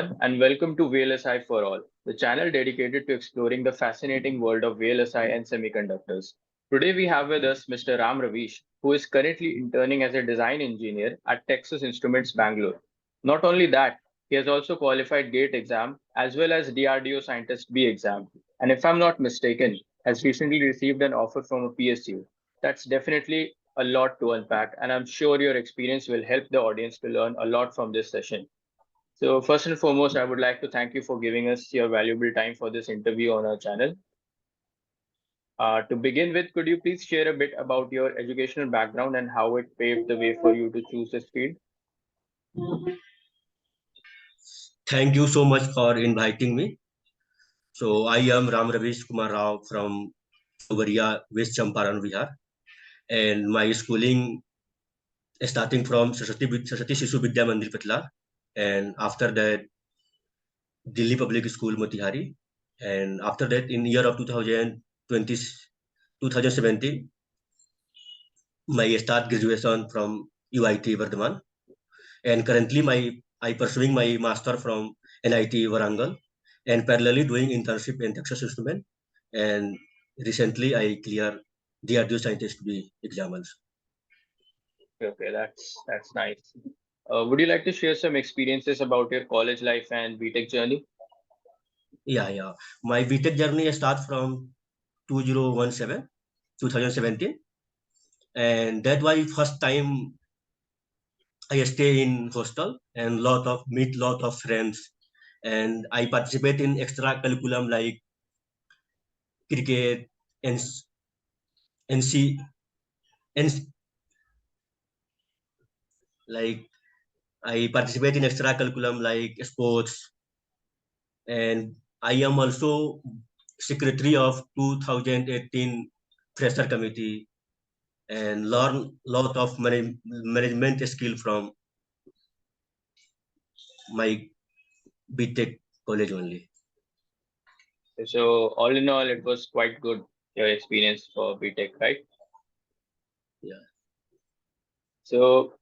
everyone, and welcome to VLSI for All, the channel dedicated to exploring the fascinating world of VLSI and semiconductors. Today, we have with us Mr. Ram Ravish, who is currently interning as a design engineer at Texas Instruments, Bangalore. Not only that, he has also qualified GATE exam as well as DRDO Scientist B exam, and if I'm not mistaken, has recently received an offer from a PSU. That's definitely a lot to unpack, and I'm sure your experience will help the audience to learn a lot from this session. So first and foremost, I would like to thank you for giving us your valuable time for this interview on our channel. To begin with, could you please share a bit about your educational background and how it paved the way for you to choose this field? Thank you so much for inviting me. So I am Ram Ravish Kumar Rao from Sugariya, West Champaran, Bihar. And my schooling starting from Saraswati Shishu Vidya Mandir, Patla. And after that, Delhi Public School, Motihari. And after that, in year of 2017, my start graduation from UIT Vardhaman. And currently, I pursuing my master from NIT Warangal and parallelly doing internship in Texas Instrument. And recently, I clear DRDO Scientist B exams. Okay, that's nice. Would you like to share some experiences about your college life and BTech journey? Yeah. My BTech journey starts from 2017, and that was first time I stay in hostel and meet lot of friends, and I participate in extra curriculum like cricket and NC and like I participate in extra curriculum like sports, and I am also secretary of 2018 fresher committee and learn lot of management skill from my BTech college only. So all in all, it was quite good, your experience for BTech, right? Yeah. So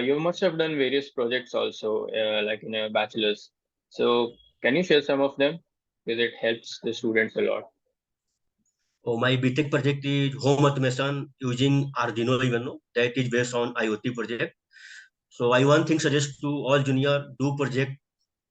you must have done various projects also, like in a bachelor's. So can you share some of them? Because it helps the students a lot. Oh, my BTech project is home automation using Arduino Uno. That is based on IoT project. So I one thing suggest to all junior do project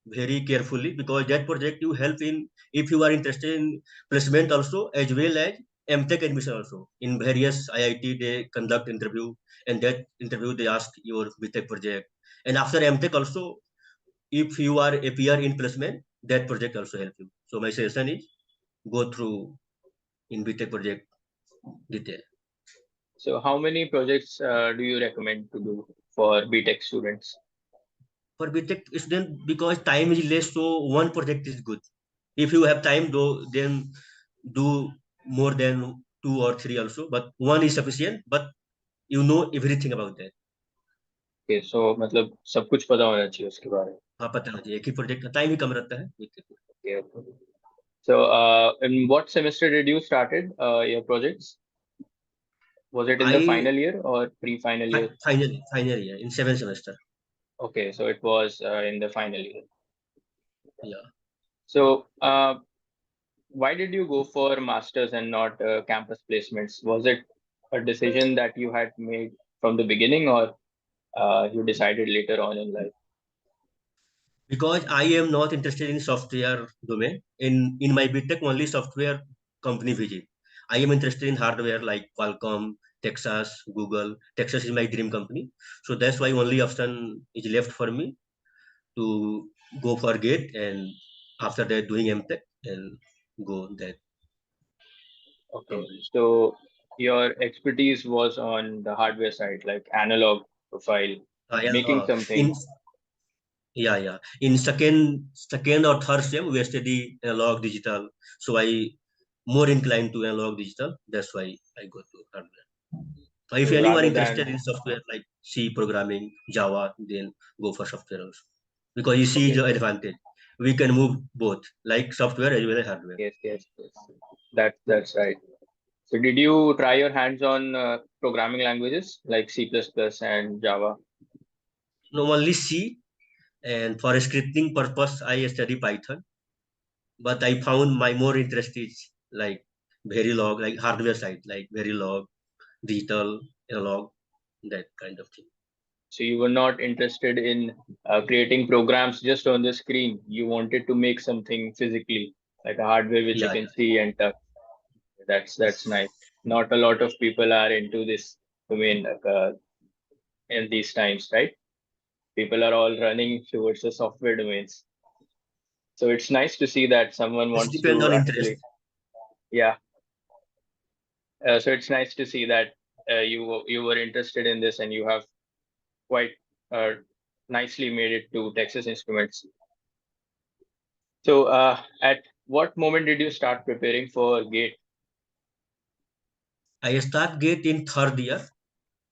very carefully because that project you help in if you are interested in placement also as well as MTech admission also. In various IIT they conduct interview and that interview they ask your BTech project. And after MTech also if you are appear in placement that project also help you. So my suggestion is go through in BTech project detail. So how many projects do you recommend to do for BTech students? For BTech student because time is less, so one project is good. If you have time, though, then do more than two or three also, but one is sufficient. But you know everything about that. Okay, so मतलब सब कुछ पता होना चाहिए उसके बारे में. हाँ पता है एक ही प्रोजेक्ट का टाइम ही कम रहता है. Okay. So in what semester did you started your projects? Was it in the I final year or pre-final year? final year in 7th semester. Okay, so it was in the final year. Yeah. So why did you go for masters and not campus placements? Was it a decision that you had made from the beginning, or you decided later on in life? Because I am not interested in software domain. In my BTech only software company visit. I am interested in hardware like Qualcomm, Texas, Google. Texas is my dream company. So that's why only option is left for me to go for GATE and after that doing MTech and go that Okay, company. so your expertise was on the hardware side, like analog profile, Yeah, making in something. in second or third sem we study analog digital. So I more inclined to analog digital. That's why I go to hardware. If So anyone rather interested than, in software like C programming, Java, then go for software also. Because you see okay, the advantage. We can move both, like software as well as hardware. yes, that's right. So did you try your hands on programming languages like C++ and Java? No only C, And for scripting purpose, I study Python. But I found my more interest is like Verilog, like hardware side, like Verilog, digital, analog, that kind of thing. So you were not interested in creating programs just on the screen. You wanted to make something physically, like a hardware which you Yeah, can see and touch. That's nice. Not a lot of people are into this domain in these times, right? People are all running towards the software domains. So it's nice to see that someone it's wants depend to on interest. actually, yeah. So it's nice to see that you were interested in this and you have quite uh, nicely made it to Texas Instruments. So at what moment did you start preparing for GATE? I start GATE in third year,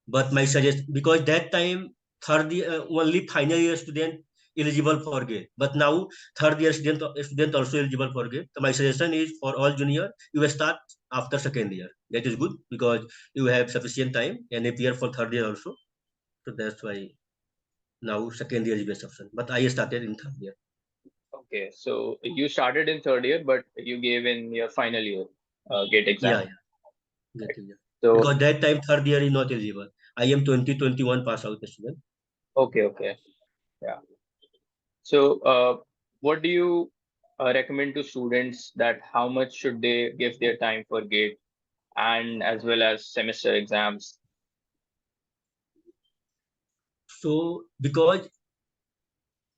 but my suggest because that time third year only final year student eligible for GATE, but now third year student also eligible for GATE. So my suggestion is for all junior, you will start after second year. That is good because you have sufficient time and appear for third year also. So that's why now second year is best option. But I started in third year. Okay, so you started in third year, but you gave in your final year GATE Yeah, exam. yeah, Right? getting it. So Because that time third year is not eligible. I am 2021 pass out student. okay, okay, yeah. So what do you recommend to students that how much should they give their time for GATE and as well as semester exams? So because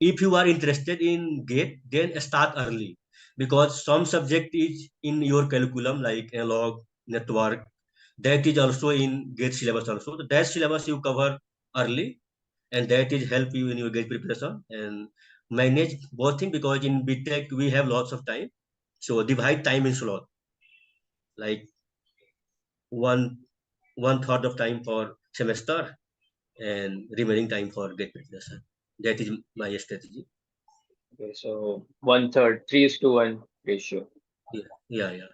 if you are interested in GATE, then start early because some subject is in your curriculum like analog, network. That is also in GATE syllabus also. So that syllabus you cover early and that is help you in your GATE preparation and manage both things because in BTech we have lots of time. So divide time in slot like one one third of time for semester and remaining time for GATE preparation. That is my strategy. Okay, so one third, 3:1 ratio. Yeah, yeah, yeah.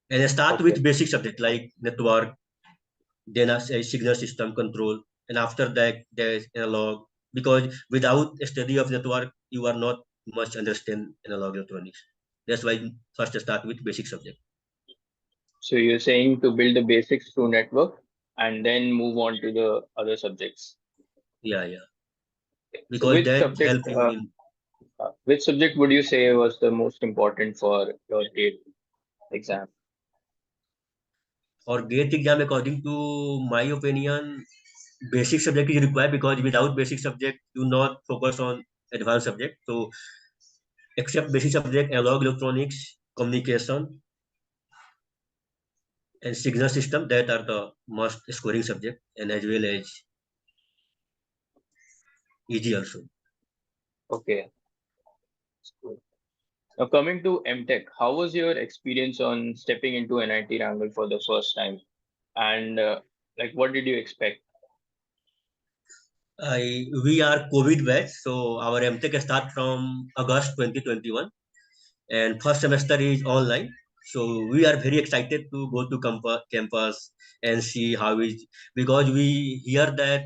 And start Okay. with basic subject like network, then a signal system control, and after that there's analog. Because without a study of network, you are not much understand analog electronics. That's why first start with basic subject. So you're saying to build the basics through network and then move on to the other subjects. Yeah, yeah. So Because that help you in which subject would you say was the most important for your GATE exam? for GATE exam. According to my opinion, basic subject is required because without basic subject, do not focus on advanced subject. So except basic subject, analog electronics, communication, and signal system that are the most scoring subject and as well as easy also. Okay. Cool. Now coming to MTech, how was your experience on stepping into NIT Wrangle for the first time? And like, what did you expect? We are COVID batch, so our MTech start from August 2021 and first semester is online. So we are very excited to go to campus and see how is because we hear that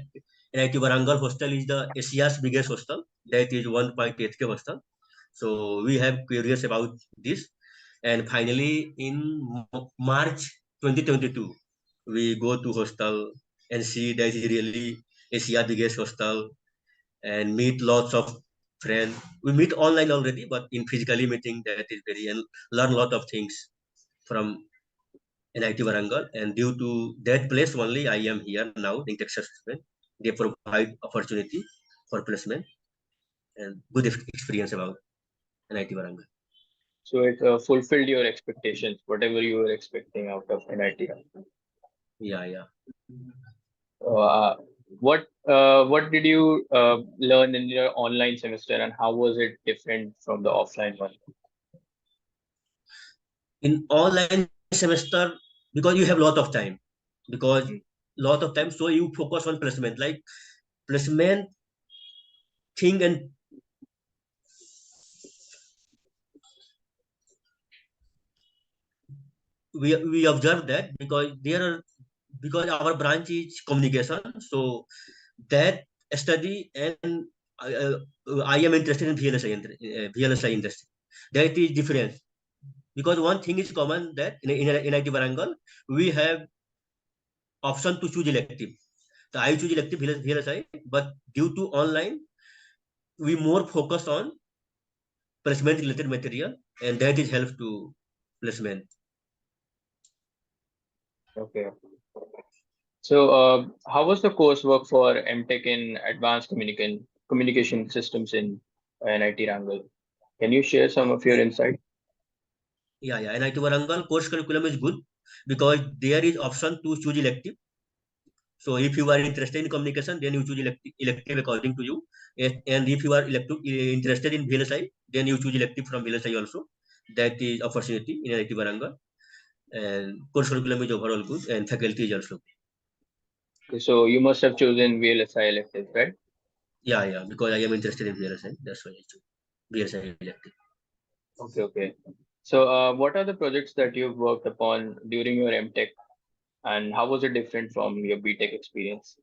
NIT Warangal hostel is the Asia's biggest hostel. That is 1.8K hostel. So we have curious about this. And finally, in March 2022, we go to hostel and see that is really Asia biggest hostel and meet lots of friends. We meet online already, but in physically meeting that is very and learn a lot of things from NIT Warangal. And due to that place only, I am here now in Texas. They provide opportunity for placement and good experience about NIT Warangal. So it fulfilled your expectations, whatever you were expecting out of NIT. Yeah, yeah. Uh, what did you learn in your online semester, and how was it different from the offline one? In online semester, because you have lot of time, because Mm. lot of time, so you focus on placement, like placement thing, and we observe that because there are because our branch is communication, so that study and I am interested in VLSI industry. That is different because one thing is common that in IT Varangal we have option to choose elective. So I choose elective VLSI, but due to online we more focus on placement related material, and that is help to placement. Okay. So, how was the coursework for MTech in Advanced Communication Systems in NIT Rangal? Can you share some of your insight? Yeah. NIT Varangal course curriculum is good because there is option to choose elective. So if you are interested in communication, then you choose elective according to you. And if you are interested in VLSI, then you choose elective from VLSI also. That is opportunity in NIT Varangal. And course curriculum is overall good, and faculty is also good. Okay, so you must have chosen VLSI elective, right? Yeah, because I am interested in VLSI. That's why I choose VLSI elective. Okay. So, what are the projects that you've worked upon during your MTech, and how was it different from your BTech experience?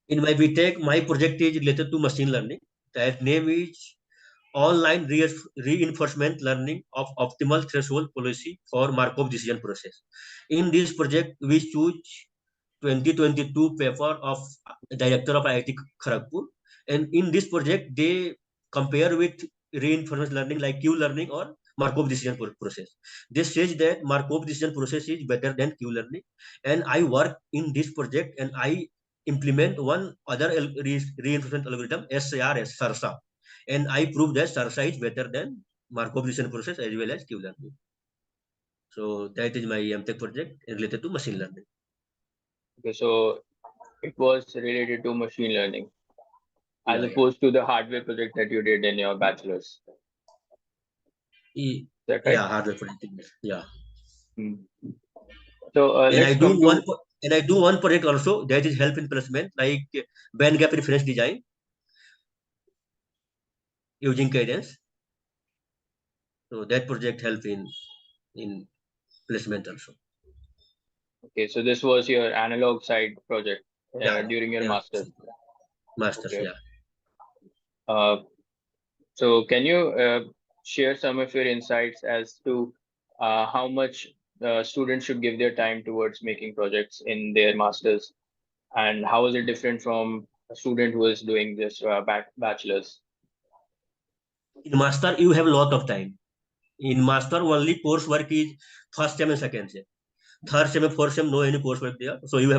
In my BTech, my project is related to machine learning. That name is online reinforcement learning of optimal threshold policy for Markov decision process. In this project, we choose 2022 paper of director of IIT Kharagpur, and in this project, they compare with reinforcement learning like Q learning or Markov decision process. They says that Markov decision process is better than Q learning, and I work in this project and I implement one other reinforcement algorithm SARS SARSA, and I prove that SARSA is better than Markov decision process as well as Q learning. So that is my MTech project related to machine learning. Okay, so it was related to machine learning as Yeah. opposed to the hardware project that you did in your bachelor's. E- Is that right? yeah, hardware project. Yeah. Hmm. So And I let's do come one to and I do one project also that is help in placement like band gap reference design using cadence. So that project help in placement also. okay. So this was your analog side project Yeah, during your yeah. master's. Masters, Okay. yeah. Uh, so can you share some of your insights as to how much students should give their time towards making projects in their masters, and how is it different from a student who is doing this bachelor's? In master you have a lot of time. In master only coursework is first sem and second sem. Third sem and fourth sem no any coursework there. So you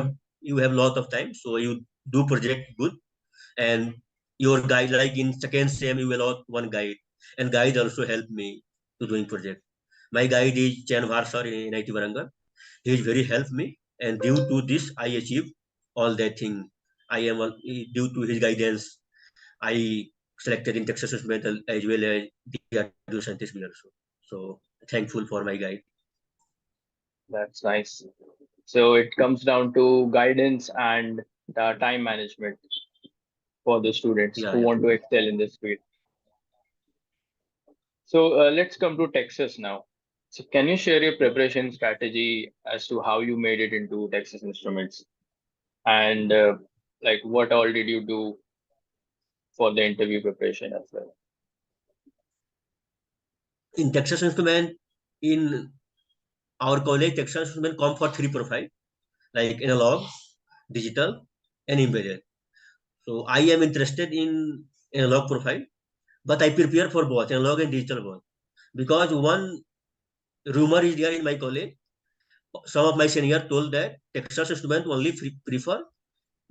have lot of time. So you do project good, and your guide like in second sem you will have one guide, and guide also help me to doing project. My guide is Chan Varsar in IT Varangal. He is very help me, and due to this I achieve all that thing. I am due to his guidance I selected in Texas Instrumental as well as DRDO scientist also. So thankful for my guide. That's nice. So it comes down to guidance and time management for the students Yeah, who yeah. want to excel in this field. So let's come to Texas now. So can you share your preparation strategy as to how you made it into Texas Instruments, and like what all did you do for the interview preparation as well? In Texas Instrument, in our college, Texas Instrument come for three profile like analog, digital, and embedded. So I am interested in analog profile, but I prepare for both analog and digital both because one rumor is there in my college. Some of my senior told that Texas student only prefer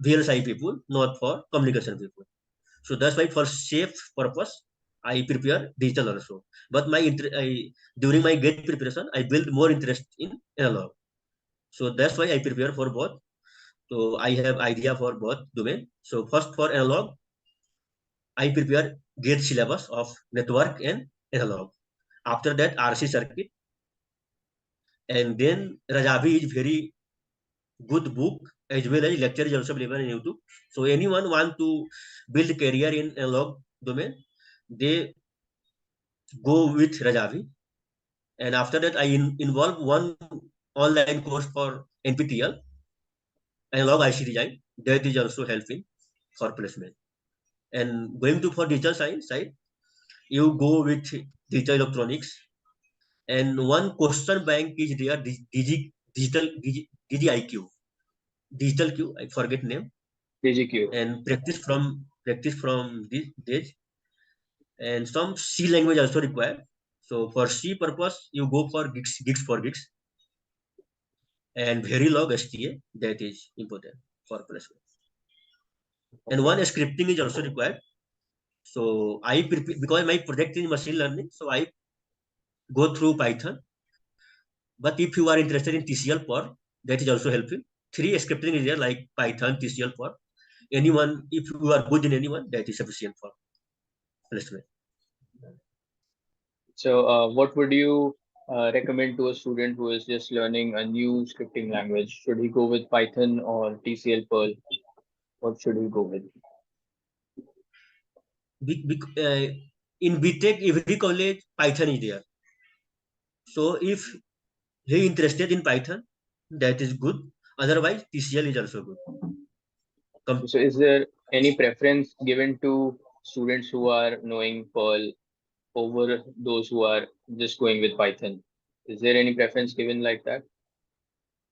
VLSI people, not for communication people. So that's why for safe purpose, I prepare digital also. But during my gate preparation, I build more interest in analog. So that's why I prepare for both. So I have idea for both domain. So first for analog, I prepare gate syllabus of network and analog. After that, RC circuit, and then Rajavi is very good book as well as lecture is also available in YouTube. So anyone want to build career in analog domain, they go with Rajavi. And after that, I involve one online course for NPTL analog IC design. That is also helping for placement. And going to for digital science side, you go with digital electronics, and one question bank is there, DGIQ, digital Q, I forget name, DGQ. and practice from this, and some C language also required. So for C purpose, you go for gigs for gigs, and very log STA, that is important for placement. And one scripting is also required. So I prepare, because my project is machine learning, so I go through Python. But if you are interested in TCL for, that is also helpful. 3 scripting is there, like Python, TCL for. Anyone, if you are good in anyone, that is sufficient for placement. So, what would you recommend to a student who is just learning a new scripting language? Should he go with Python or TCL Perl? What should he go with? In BTech, every college, Python is there. So if he interested in Python, that is good. Otherwise, TCL is also good. So, is there any preference given to students who are knowing Perl over those who are just going with Python? Is there any preference given like that?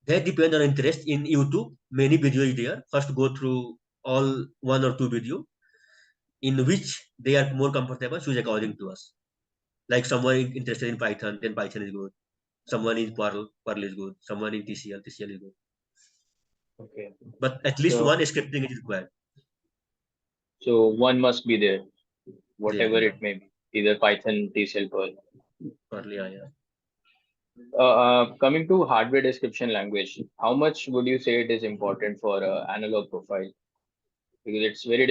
That depends on interest. In YouTube, many videos there. First go through all 1 or 2 video in which they are more comfortable, choose according to us. Like someone interested in Python, then Python is good. Someone in Perl is good. Someone in TCL is good. Okay. But at least So, one scripting is required. so one must be there, There, whatever yeah. it may be, either Python, TCL, Perl. Perl, yeah. Coming to hardware description language, how much would you say it is important for analog profile? Because it's very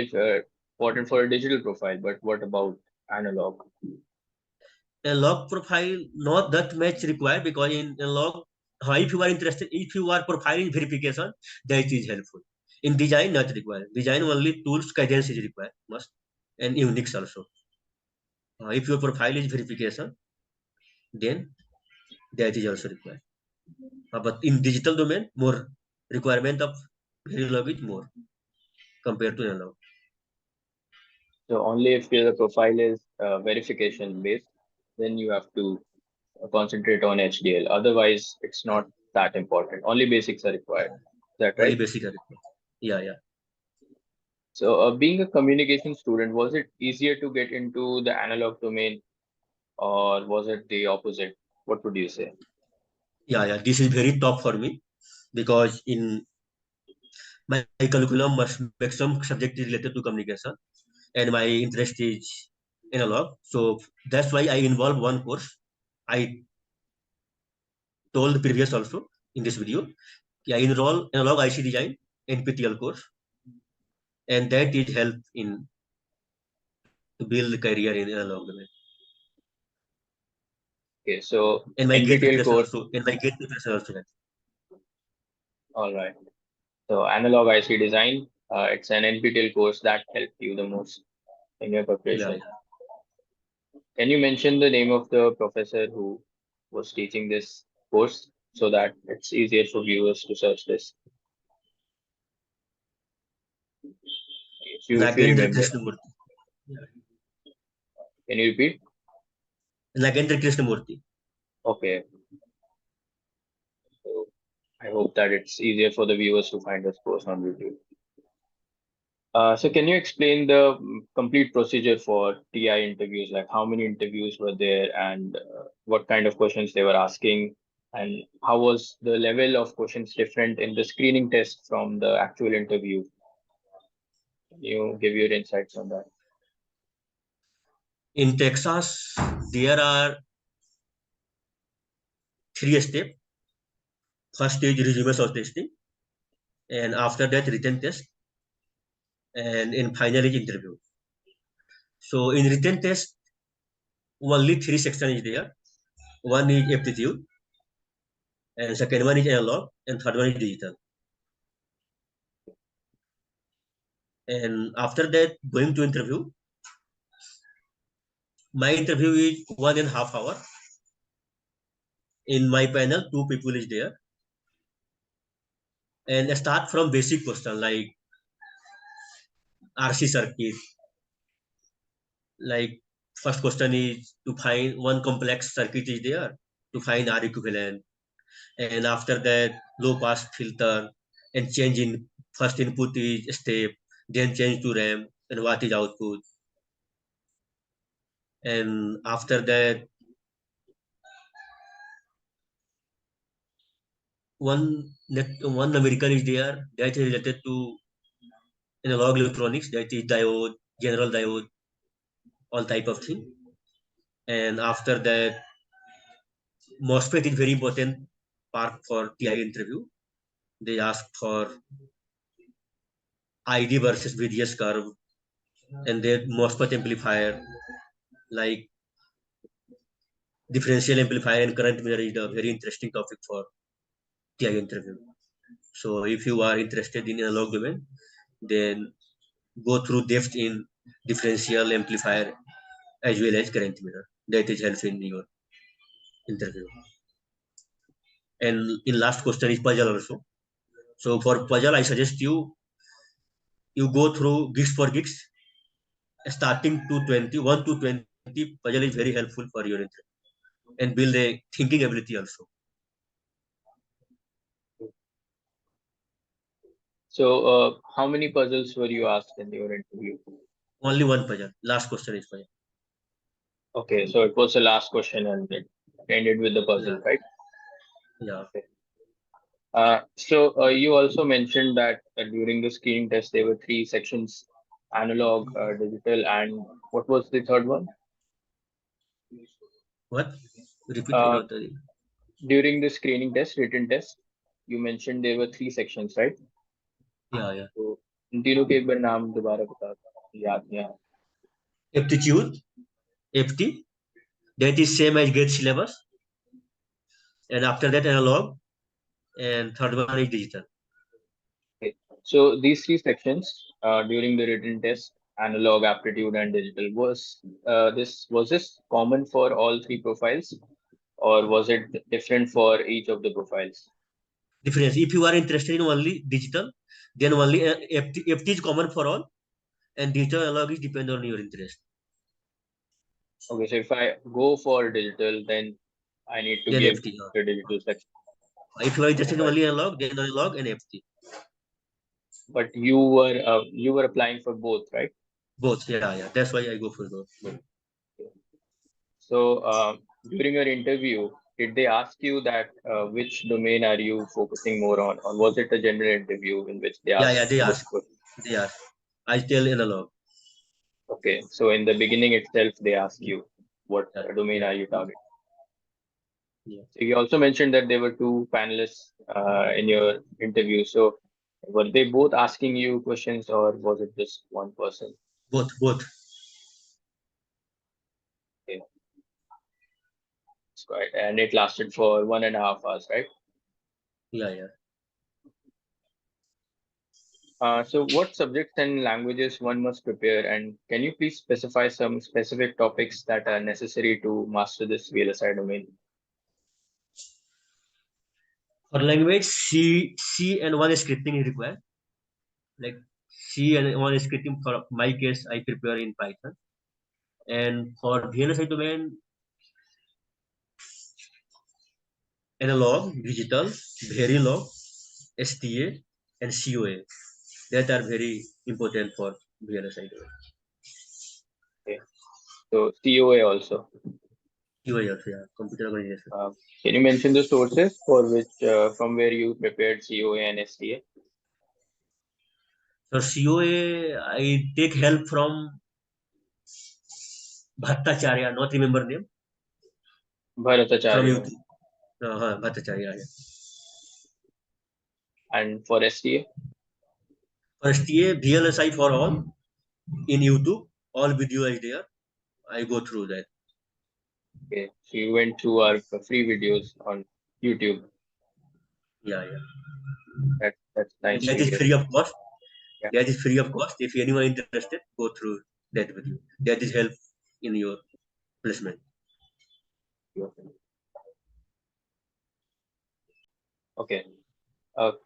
important for a digital profile, but what about analog? A log profile not that much required, because in a log, if you are interested, if you are profiling verification, that is helpful. In design, not required. Design only tools, cadence is required, must, and Unix also. If your profile is verification, then that is also required. But in digital domain, more requirement of Verilog is more compared to analog. So only if the profile is verification based, then you have to concentrate on HDL. Otherwise, it's not that important. Only basics are required. Is that Only right? basic are required. Yeah. So, being a communication student, was it easier to get into the analog domain, or was it the opposite? What would you say? Yeah. This is very tough for me, because in my curriculum must make some subject is related to communication, and my interest is analog. So that's why I involve one course. I told previous also in this video. I enroll analog IC design NPTEL course, and that is help in to build career in analog domain. Okay, so And my gate NPTEL preparation course, also. And my gate preparation also. all right. So analog IC design, it's an NPTEL course that helped you the most in your Yeah. preparation. Can you mention the name of the professor who was teaching this course so that it's easier for viewers to search this? If you Nagendra remember, Krishnamurti. can you repeat? Nagendra Krishnamurti. Okay. So I hope that it's easier for the viewers to find this course on YouTube. So can you explain the complete procedure for TI interviews? Like how many interviews were there and what kind of questions they were asking, and how was the level of questions different in the screening test from the actual interview? Can you give your insights on that? In Texas, there are 3 steps. First is resume short testing, and after that written test, and in final is interview. So in written test, only 3 sections is there. One is aptitude, and second one is analog, and third one is digital. And after that, going to interview, my interview is 1.5 hour. In my panel, 2 people is there, and I start from basic question like RC circuit, Like first question is to find one complex circuit is there to find R equivalent, and after that low pass filter and change in first input is step, then change to RAM and what is output, and after that one numerical is there that is related to analog electronics, that is diode, general diode, all type of thing. And after that MOSFET is very important part for TI interview. They ask for ID versus VDS curve, and then MOSFET amplifier, like differential amplifier and current mirror is a very interesting topic for TI interview. So if you are interested in analog domain, then go through depth in differential amplifier as well as current mirror. That is helpful in your interview. And in last question is puzzle also. So for puzzle, I suggest you go through gigs for gigs, starting to 21 to 20. Puzzle is very helpful for your interview and build a thinking ability also. So, how many puzzles were you asked in your interview? Only one puzzle. Last question is puzzle. Okay, so it was the last question and it ended with the puzzle, Yeah. right? Yeah. Okay. You also mentioned that during the screening test there were three sections: analog, digital, and what was the third one? What? Repeat. Uh, Not During the screening test, written test, you mentioned there were three sections, right? yeah, yeah. तो इन तीनों के एक बार नाम दोबारा बता, याद नहीं आ रहा. Aptitude, FT, that is same as GATE syllabus. And after that analog, and third one is digital. Okay. So these three sections during the written test, analog, aptitude, and digital, was this common for all three profiles, or was it different for each of the profiles? Difference. If you are interested in only digital, then only FT is common for all, and digital analog is depend on your interest. Okay, so if I go for digital, then I need to Then give FT. the digital section. If you are interested in But only analog, then analog and FT. but you were applying for both, right? Both. Yeah, yeah. That's why I go for both. So during your interview, did they ask you that which domain are you focusing more on, or was it a general interview in which they Yeah, asked yeah. They this ask. question? They ask. I tell analog. Okay, so in the beginning itself, they ask you what Yeah, domain yeah, are you targeting. yeah. So you also mentioned that there were two panelists in your interview. So were they both asking you questions, or was it just one person? Both, both. Okay, that's quite, and it lasted for 1.5 hours, right? Yeah, yeah. So what subjects and languages one must prepare, and can you please specify some specific topics that are necessary to master this VLSI domain? For language, C and one scripting is required. Like C and one scripting for my case, I prepare in Python. And for VLSI domain, analog, digital, Verilog, STA, and COA. That are very important for VLSI domain. Okay. So COA also. COA also, yeah, computer organization. Uh, can you mention the sources from where you prepared COA and STA? For COA, I take help from Bhattacharya, not remember name, from Bharatacharya. YouTube. Bhattacharya. Yeah. And for STA? For STA, VLSI for all in YouTube, all video is there. I go through that. Okay. So you went through our free videos on YouTube. Yeah, yeah. That's And nice that to is hear. free of cost. Yeah. That is free of cost. If anyone interested, go through that video. That is help in your placement. Okay.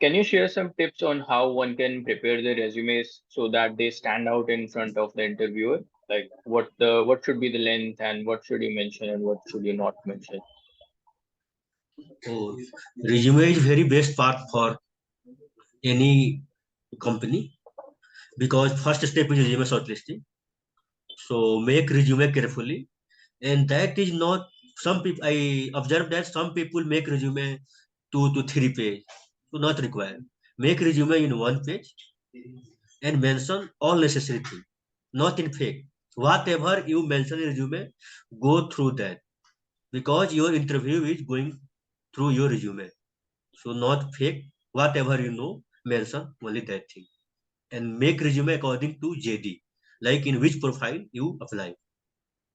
Can you share some tips on how one can prepare the resumes so that they stand out in front of the interviewer? Like what should be the length and what should you mention and what should you not mention? Oh, resume is very best part for any company because first step is resume shortlisting. So make resume carefully, and that is not some people. I observe that some people make resume 2 to 3 page, so not required. Make resume in 1 page and mention all necessary things, not in fake. Whatever you mention in resume, go through that because your interview is going through your resume. So not fake. Whatever you know, mention only that thing and make resume according to JD, like in which profile you apply.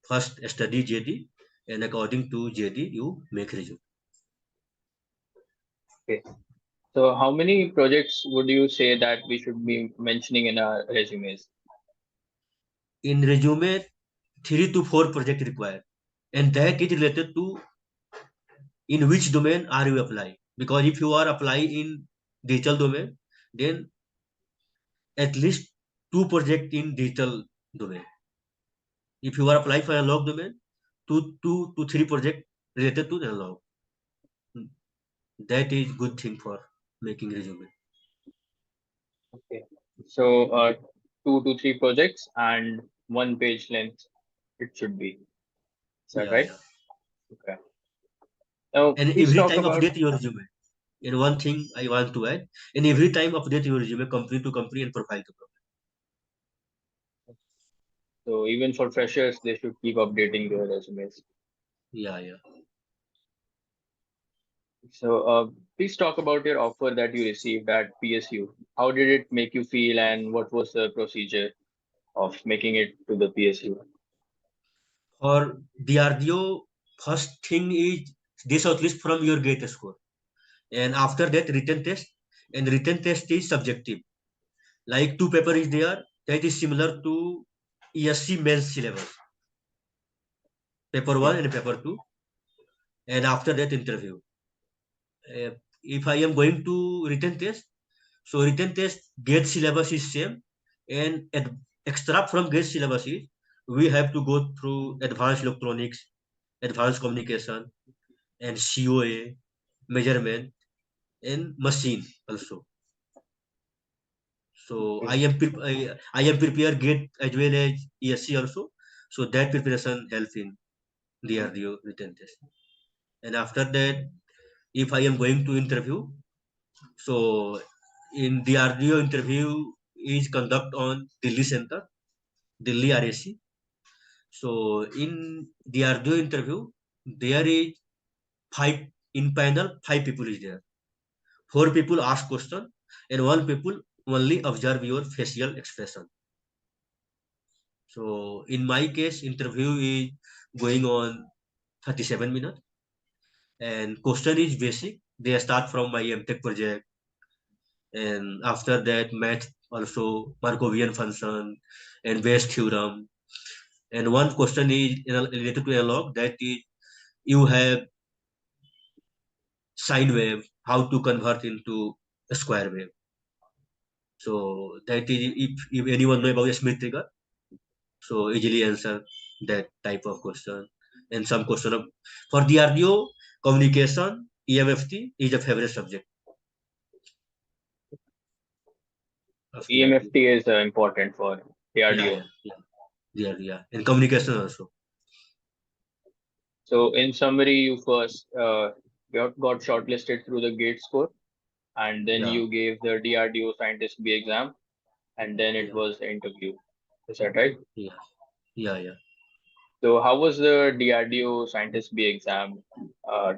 First study JD and according to JD you make resume. Okay. So how many projects would you say that we should be mentioning in our resumes? In resume, 3 to 4 project required, and that is related to in which domain are you applying. Because if you are applying in digital domain, then at least 2 project in digital domain. If you are applying for analog domain, two to three project related to analog. That is good thing for making resume. Okay. So 2 to 3 projects and 1 page length it should be. Is that Yeah, right? yeah. Okay. Now And please every talk time about. update your resume. And one thing I want to add, and every time update your resume, company to company and profile to profile. So even for freshers, they should keep updating their resumes. Yeah, yeah. So please talk about your offer that you received at PSU. How did it make you feel, and what was the procedure of making it to the PSU? For DRDO, first thing is this list from your GATE score. And after that, written test. And written test is subjective. Like 2 paper is there, that is similar to ESC mains syllabus. Paper 1 Okay. and paper 2. And after that, interview. Uh, if I am going to written test, so written test GATE syllabus is same. And extra from GATE syllabus is we have to go through advanced electronics, advanced communication, and COA, measurement, and machine also. So Okay. I am prepared GATE as well as ESC also. So that preparation helps in DRDO written test. And after that, if I am going to interview, so in DRDO interview is conduct on Delhi Center, Delhi RAC. So in DRDO interview, there is five in panel, 5 people is there. 4 people ask question and 1 people only observe your facial expression. So in my case, interview is going on 37 minutes and question is basic. They start from my MTech project and after that math also Markovian function and Bayes theorem. And one question is related to analog that is you have sine wave, how to convert into a square wave. So that is if anyone know about Smith trigger, so easily answer that type of question. And some question of for DRDO communication EMFT is a favorite subject of DRDO. EMFT is important for Yeah, DRDO. yeah, yeah, DRDO, yeah, and communication also. So in summary, you first got shortlisted through the GATE score, and then Yeah, you gave the DRDO Scientist B exam, and then it yeah, was the interview. Is that right? yeah, yeah, yeah. So how was the DRDO Scientist B exam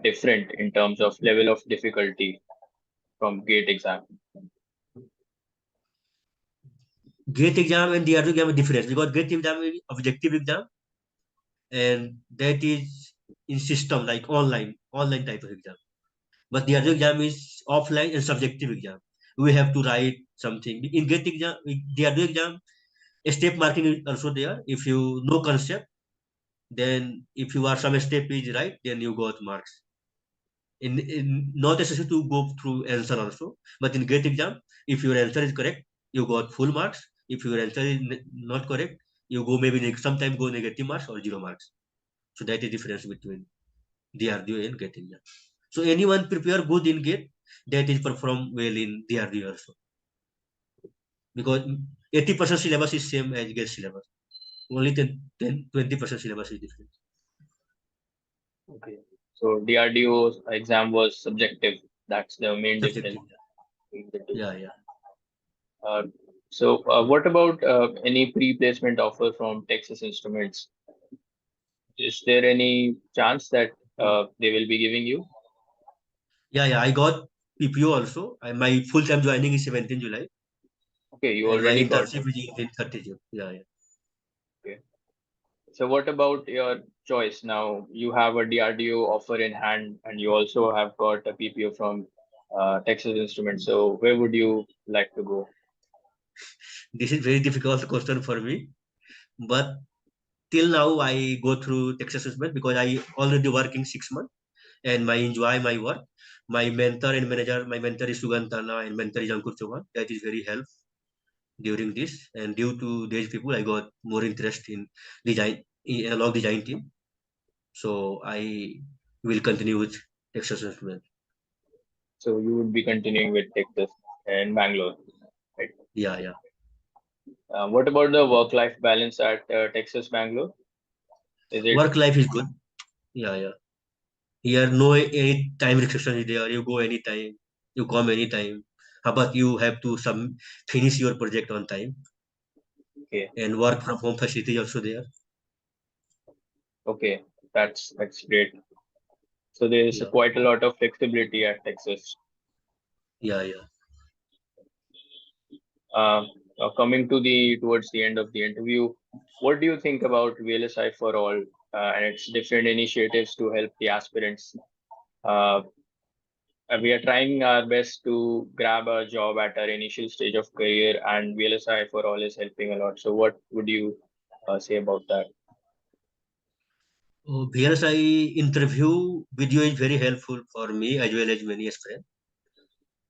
different in terms of level of difficulty from GATE exam? GATE exam and DRDO exam are different because GATE exam is objective exam and that is in system like online type of exam. But the other exam is offline and subjective exam. We have to write something. In GATE exam, the other exam, step marking is also there. If you know concept, then if you are some step is right, then you got marks. In not necessary to go through answer also, but in GATE exam, if your answer is correct, you got full marks. If your answer is not correct, you go maybe sometimes go negative marks or 0 marks. So that is difference between DRDO and GATE exam. So anyone prepare good in GATE, that is perform well in DRDO also. Because 80% syllabus is same as GATE syllabus. Only 20% syllabus is different. Okay. So DRDO exam was subjective. That's the main Subjective. difference between the two. Yeah, yeah. What about any pre-placement offer from Texas Instruments? Is there any chance that they will be giving you? Yeah, yeah. I got PPO also. My full-time joining is 17 July. Okay, you And my already got internship is in 30 June. Yeah, yeah. it. Okay. So what about your choice now? You have a DRDO offer in hand, and you also have got a PPO from Texas Instruments. So where would you like to go? This is very difficult question for me. But till now, I go through Texas Instruments because I already working 6 months and I enjoy my work. My mentor and manager, my mentor is Sugantana and mentor is Ankur Chauhan. That is very help during this. And due to these people, I got more interest in design, in analog design team. So I will continue with Texas Instruments. So you would be continuing with Texas and Bangalore, right? Yeah, yeah. What about the work-life balance at Texas Bangalore? Is it Work life is good. Yeah, yeah. Here, no any time restriction is there. You go anytime, you come anytime. But you have to finish your project on time okay? and work from home facility also there. Okay, that's great. So there is Yeah, quite a lot of flexibility at Texas. yeah, yeah. Uh, Coming to the towards the end of the interview, what do you think about VLSI for all and its different initiatives to help the aspirants? Uh, we are trying our best to grab a job at our initial stage of career, and VLSI for all is helping a lot. So, what would you say about that? VLSI interview video is very helpful for me as well as many friends.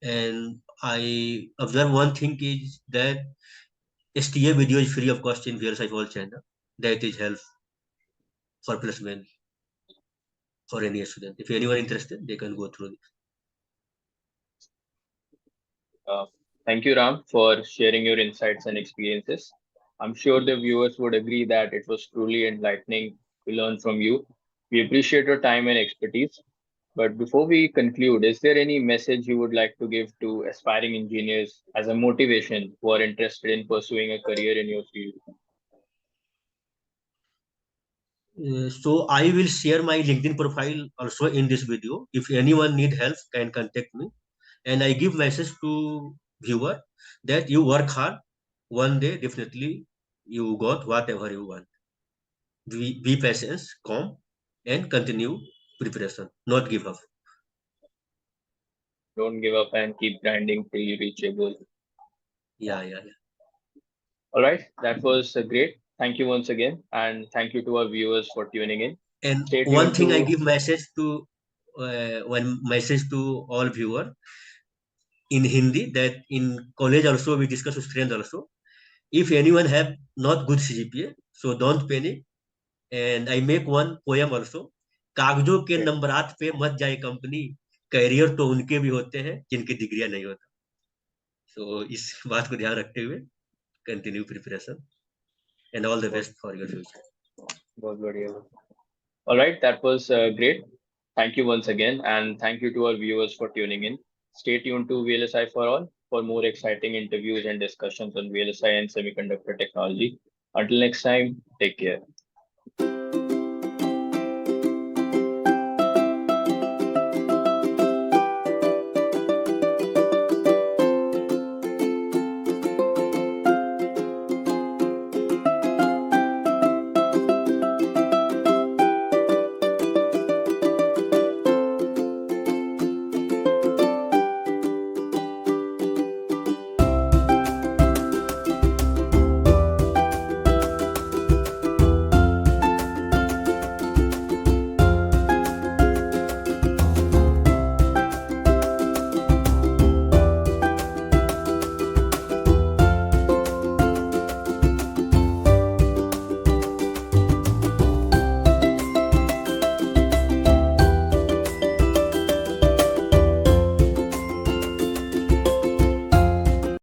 And I observe one thing is that STA video is free of cost in VLSI for all channel. That is help for placement for any student. If anyone interested, they can go through this. Uh, Thank you, Ram, for sharing your insights and experiences. I'm sure the viewers would agree that it was truly enlightening to learn from you. We appreciate your time and expertise. But before we conclude, is there any message you would like to give to aspiring engineers as a motivation who are interested in pursuing a career in your field? So I will share my LinkedIn profile also in this video. If anyone need help, can contact me. And I give message to viewer that you work hard. One day, definitely, you got whatever you want. Be patient, calm, and continue preparation. Not give up. Don't give up and keep grinding till you reach your goal. Yeah, yeah, yeah. All right, that was great. Thank you once again, and thank you to our viewers for tuning in. And Stay one tuned thing I to give message to one message to all viewer in Hindi that in college also we discuss with friends also. If anyone have not good CGPA, so don't panic. And I make one poem also. कागजों के okay, नंबरात पे मत जाए company, career तो उनके भी होते हैं जिनकी डिग्रियां नहीं होता. So इस बात को ध्यान रखते हुए continue preparation and all the बहुत बेस्ट फॉर योर फ्यूचर. बहुत बढ़िया. All right, that was great. Thank you once again, and thank you to our viewers for tuning in. Stay tuned to VLSI for all for more exciting interviews and discussions on VLSI and semiconductor technology. Until next time, take care.